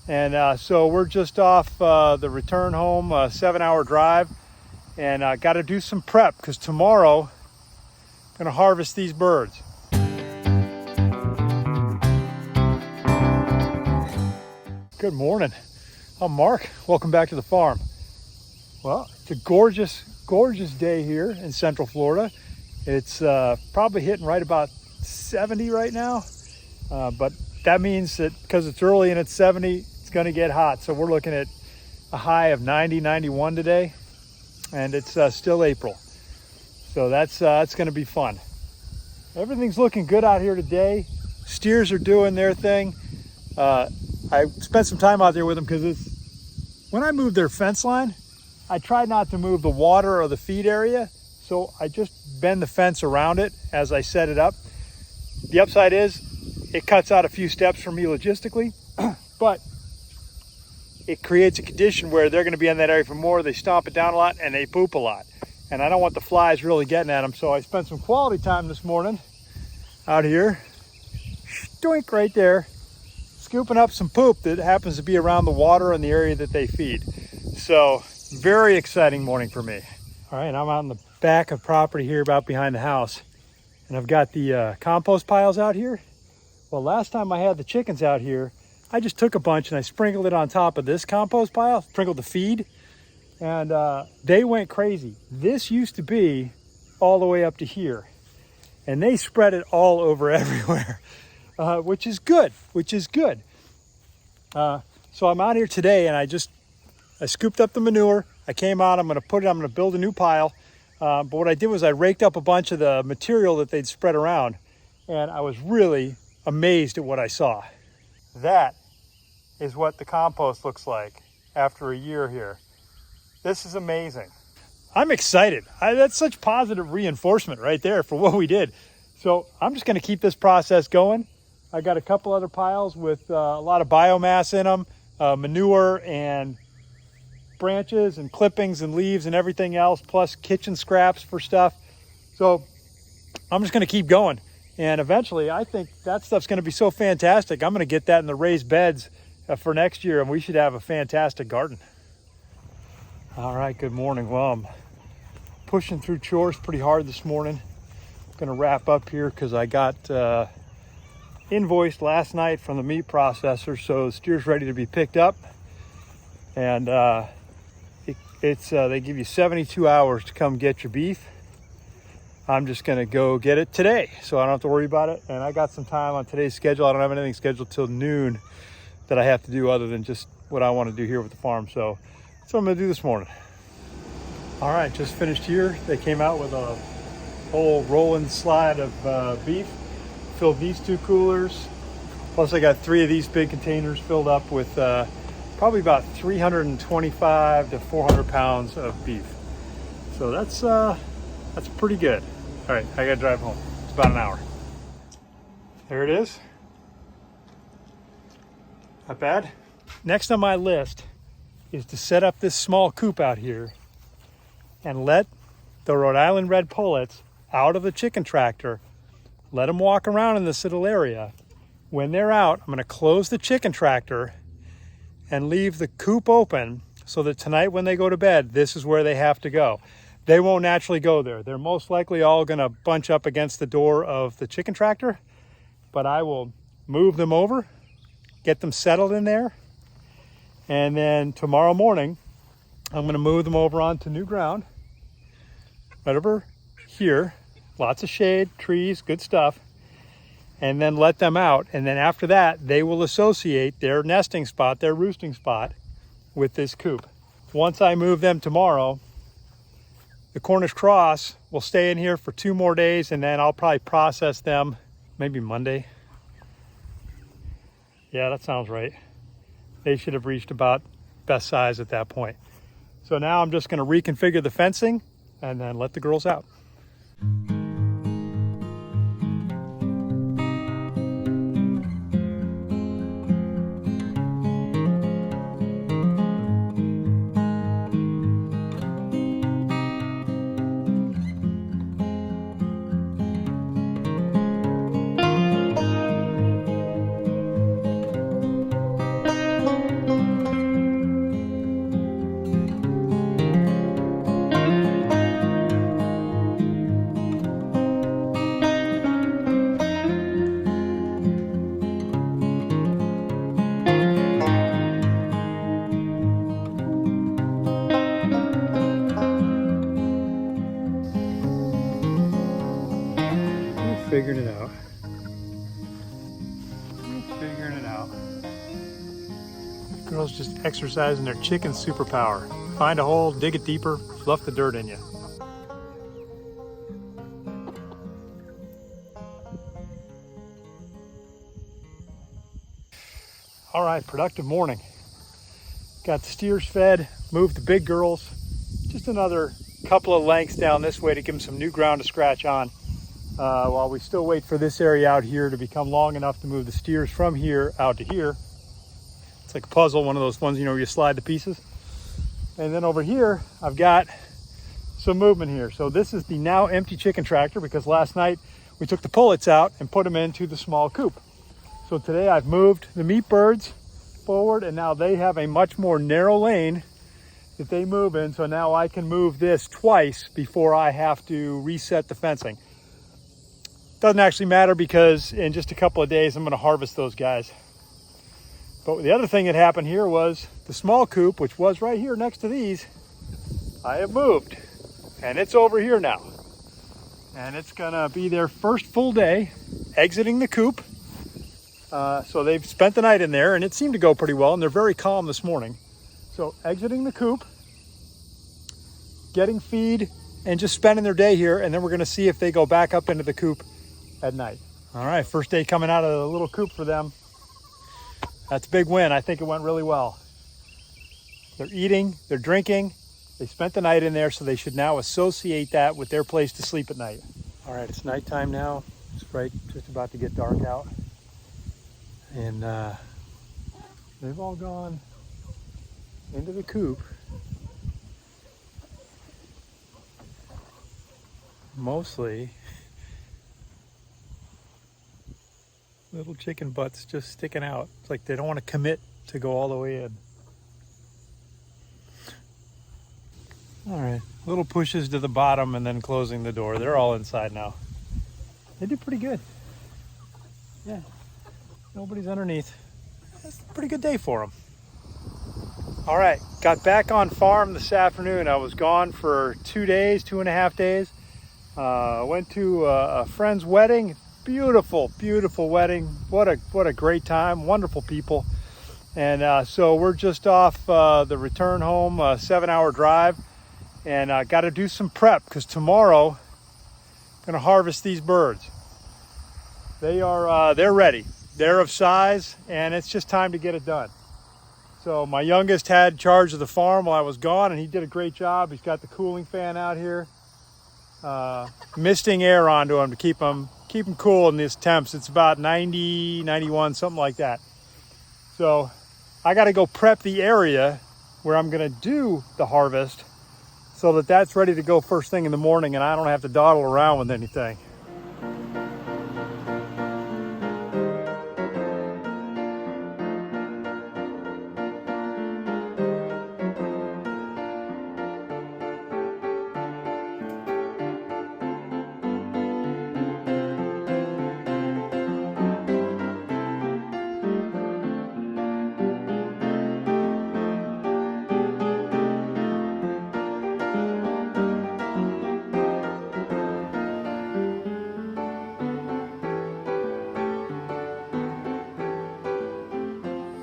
And so we're just off the return home, 7-hour drive, and got to do some prep because tomorrow I'm going to harvest these birds. Good morning. I'm Mark. Welcome back to the farm. Well, it's a gorgeous, gorgeous day here in Central Florida. It's probably hitting right about 70 right now, but that means that because it's early and it's 70, it's going to get hot. So we're looking at a high of 90, 91 today, and it's still April. So that's going to be fun. Everything's looking good out here today. Steers are doing their thing. I spent some time out there with them because when I moved their fence line, I tried not to move the water or the feed area. So I just bend the fence around it as I set it up. The upside is it cuts out a few steps for me logistically, but it creates a condition where they're going to be in that area for more. They stomp it down a lot and they poop a lot. And I don't want the flies really getting at them. So I spent some quality time this morning out here. Stoink right there. Scooping up some poop that happens to be around the water in the area that they feed. So very exciting morning for me. All right, I'm out in the back of property here about behind the house. And I've got the compost piles out here. Well, last time I had the chickens out here, I just took a bunch and I sprinkled it on top of this compost pile, sprinkled the feed, and they went crazy. This used to be all the way up to here, and they spread it all over everywhere, which is good, So I'm out here today and I scooped up the manure. I came out, I'm gonna build a new pile. But what I did was I raked up a bunch of the material that they'd spread around, and I was really amazed at what I saw. That is what the compost looks like after a year here. This is amazing. I'm excited. That's such positive reinforcement right there for what we did. So I'm just gonna keep this process going. I got a couple other piles with a lot of biomass in them, manure and branches and clippings and leaves and everything else, plus kitchen scraps for stuff. So I'm just going to keep going, and eventually I think that stuff's going to be so fantastic. I'm going to get that in the raised beds for next year, and we should have a fantastic garden. All right, good morning. Well, I'm pushing through chores pretty hard this morning. I'm going to wrap up here because I got invoiced last night from the meat processor, so the steer's ready to be picked up, and they give you 72 hours to come get your beef. I'm just gonna go get it today, so I don't have to worry about it. And I got some time on today's schedule. I don't have anything scheduled till noon that I have to do other than just what I want to do here with the farm. So that's what I'm gonna do this morning. All right, just finished here. They came out with a whole rolling slide of beef. Filled these 2 coolers. Plus I got 3 of these big containers filled up with probably about 325 to 400 pounds of beef. So that's pretty good. All right, I gotta drive home. It's about an hour. There it is. Not bad. Next on my list is to set up this small coop out here and let the Rhode Island red pullets out of the chicken tractor. Let them walk around in this little area. When they're out, I'm gonna close the chicken tractor and leave the coop open so that tonight when they go to bed, this is where they have to go. They won't naturally go there. They're most likely all gonna bunch up against the door of the chicken tractor, but I will move them over, get them settled in there, and then tomorrow morning, I'm gonna move them over onto new ground, right over here, lots of shade, trees, good stuff, and then let them out. And then after that, they will associate their nesting spot, their roosting spot with this coop. Once I move them tomorrow, the Cornish Cross will stay in here for 2 more days, and then I'll probably process them maybe Monday. Yeah, that sounds right. They should have reached about best size at that point. So now I'm just gonna reconfigure the fencing and then let the girls out. figuring it out. Figuring it out. Girls just exercising their chicken superpower. Find a hole, dig it deeper, fluff the dirt in you. All right, productive morning. Got the steers fed, moved the big girls. Just another couple of lengths down this way to give them some new ground to scratch on. While we still wait for this area out here to become long enough to move the steers from here out to here. It's like a puzzle, one of those ones, you know, where you slide the pieces. And then over here, I've got some movement here. So this is the now empty chicken tractor because last night we took the pullets out and put them into the small coop. So today I've moved the meat birds forward and now they have a much more narrow lane that they move in. So now I can move this twice before I have to reset the fencing. Doesn't actually matter because in just a couple of days I'm going to harvest those guys. But the other thing that happened here was the small coop, which was right here next to these, I have moved and it's over here now. And it's going to be their first full day exiting the coop. So they've spent the night in there and it seemed to go pretty well and they're very calm this morning. So exiting the coop, getting feed and just spending their day here, and then we're gonna see if they go back up into the coop at night. All right, first day coming out of the little coop for them. That's a big win. I think it went really well. They're eating, they're drinking, they spent the night in there, so they should now associate that with their place to sleep at night. All right, it's nighttime now. It's right just about to get dark out. And they've all gone into the coop. Mostly little chicken butts just sticking out. It's like they don't want to commit to go all the way in. All right, little pushes to the bottom and then closing the door. They're all inside now. They did pretty good. Yeah, nobody's underneath. That's a pretty good day for them. All right, got back on farm this afternoon. I was gone for 2 days, 2.5 days. Went to a friend's wedding. Beautiful, beautiful wedding. What a great time. Wonderful people. And so we're just off the return home, 7-hour drive. And I got to do some prep because tomorrow I'm going to harvest these birds. They're ready. They're of size, and it's just time to get it done. So my youngest had charge of the farm while I was gone, and he did a great job. He's got the cooling fan out here, misting air onto him to keep him cool in these temps. It's about 90, 91, something like that. So I got to go prep the area where I'm going to do the harvest so that that's ready to go first thing in the morning, and I don't have to dawdle around with anything.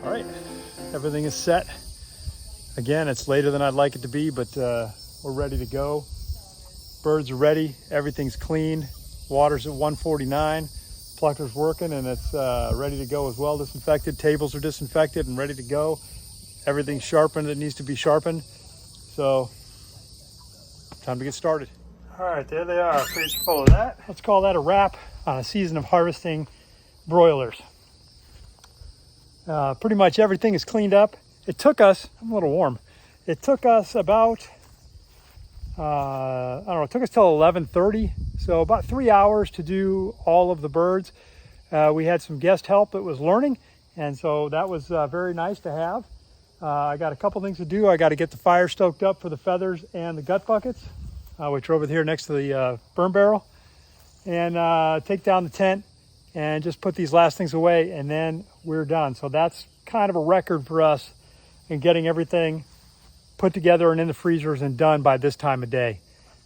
All right, everything is set. Again, it's later than I'd like it to be, but we're ready to go. Birds are ready, everything's clean. Water's at 149, plucker's working and it's ready to go as well, disinfected. Tables are disinfected and ready to go. Everything's sharpened that needs to be sharpened. So, time to get started. All right, there they are, freezer full of that. Let's call that a wrap on a season of harvesting broilers. Pretty much everything is cleaned up. It took us, I'm a little warm. It took us about, I don't know, it took us till 11:30. So about 3 hours to do all of the birds. We had some guest help that was learning. And so that was very nice to have. I got a couple things to do. I got to get the fire stoked up for the feathers and the gut buckets, which are over here next to the burn barrel. And take down the tent and just put these last things away, and then we're done. So that's kind of a record for us in getting everything put together and in the freezers and done by this time of day.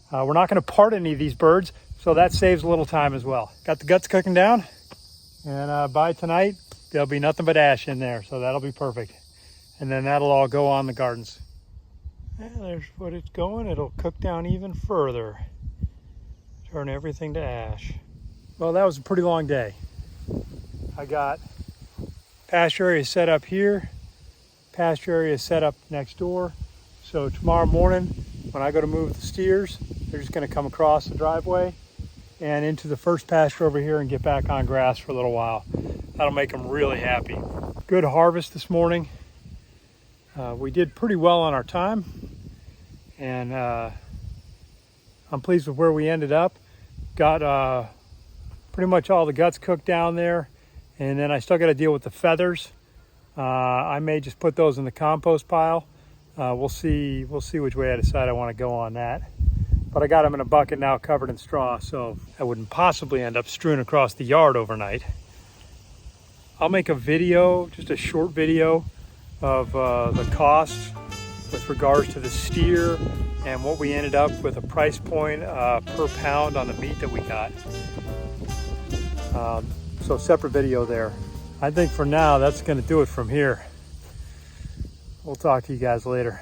We're not going to part any of these birds, So that saves a little time as well. Got the guts cooking down, and by tonight, there'll be nothing but ash in there. So that'll be perfect. And then that'll all go on the gardens. And there's what it's going. It'll cook down even further. Turn everything to ash. Well, that was a pretty long day. I got pasture area set up here, pasture area set up next door. So tomorrow morning, when I go to move the steers, they're just going to come across the driveway and into the first pasture over here and get back on grass for a little while. That'll make them really happy. Good harvest this morning. We did pretty well on our time, and I'm pleased with where we ended up. Got pretty much all the guts cooked down there, and then I still got to deal with the feathers. I may just put those in the compost pile. We'll see which way I decide I want to go on that. But I got them in a bucket now covered in straw, so I wouldn't possibly end up strewn across the yard overnight. I'll make a video, just a short video, of the costs with regards to the steer and what we ended up with a price point per pound on the meat that we got. So separate video there. I think for now that's going to do it from here. We'll talk to you guys later.